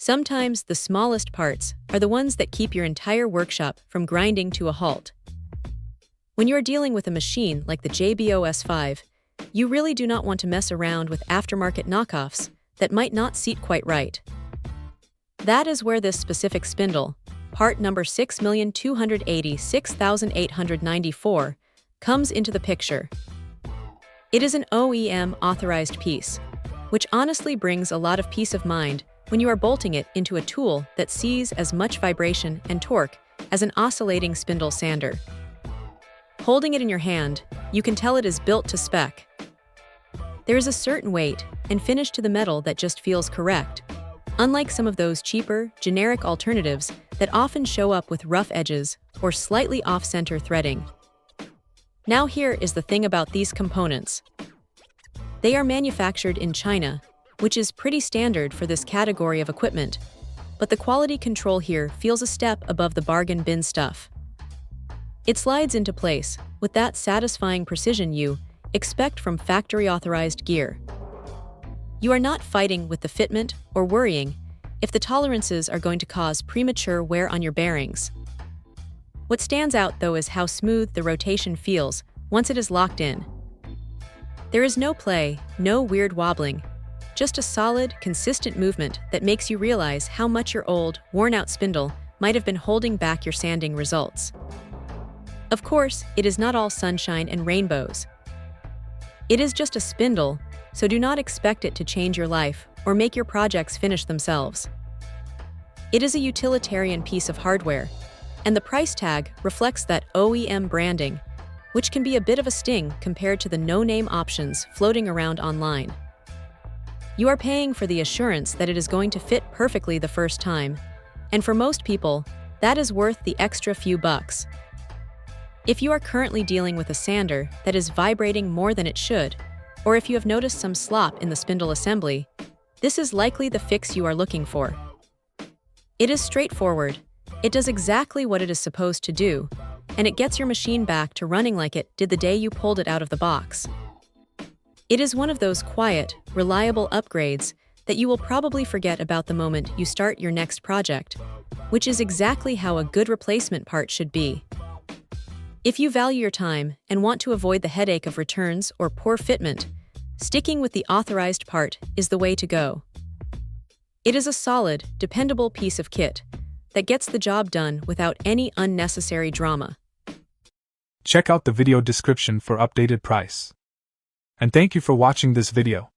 Sometimes the smallest parts are the ones that keep your entire workshop from grinding to a halt. When you are dealing with a machine like the JBOS-5, you really do not want to mess around with aftermarket knockoffs that might not seat quite right. That is where this specific spindle, part number 6,286,894, comes into the picture. It is an OEM authorized piece, which honestly brings a lot of peace of mind when you are bolting it into a tool that sees as much vibration and torque as an oscillating spindle sander. Holding it in your hand, you can tell it is built to spec. There is a certain weight and finish to the metal that just feels correct, unlike some of those cheaper, generic alternatives that often show up with rough edges or slightly off-center threading. Now here is the thing about these components. They are manufactured in China, which is pretty standard for this category of equipment, but the quality control here feels a step above the bargain bin stuff. It slides into place with that satisfying precision you expect from factory-authorized gear. You are not fighting with the fitment or worrying if the tolerances are going to cause premature wear on your bearings. What stands out, though, is how smooth the rotation feels once it is locked in. There is no play, no weird wobbling, just a solid, consistent movement that makes you realize how much your old, worn-out spindle might have been holding back your sanding results. Of course, it is not all sunshine and rainbows. It is just a spindle, so do not expect it to change your life or make your projects finish themselves. It is a utilitarian piece of hardware, and the price tag reflects that OEM branding, which can be a bit of a sting compared to the no-name options floating around online. You are paying for the assurance that it is going to fit perfectly the first time, and for most people, that is worth the extra few bucks. If you are currently dealing with a sander that is vibrating more than it should, or if you have noticed some slop in the spindle assembly, this is likely the fix you are looking for. It is straightforward, it does exactly what it is supposed to do, and it gets your machine back to running like it did the day you pulled it out of the box. It is one of those quiet, reliable upgrades that you will probably forget about the moment you start your next project, which is exactly how a good replacement part should be. If you value your time and want to avoid the headache of returns or poor fitment, sticking with the authorized part is the way to go. It is a solid, dependable piece of kit that gets the job done without any unnecessary drama. Check out the video description for updated price. And thank you for watching this video.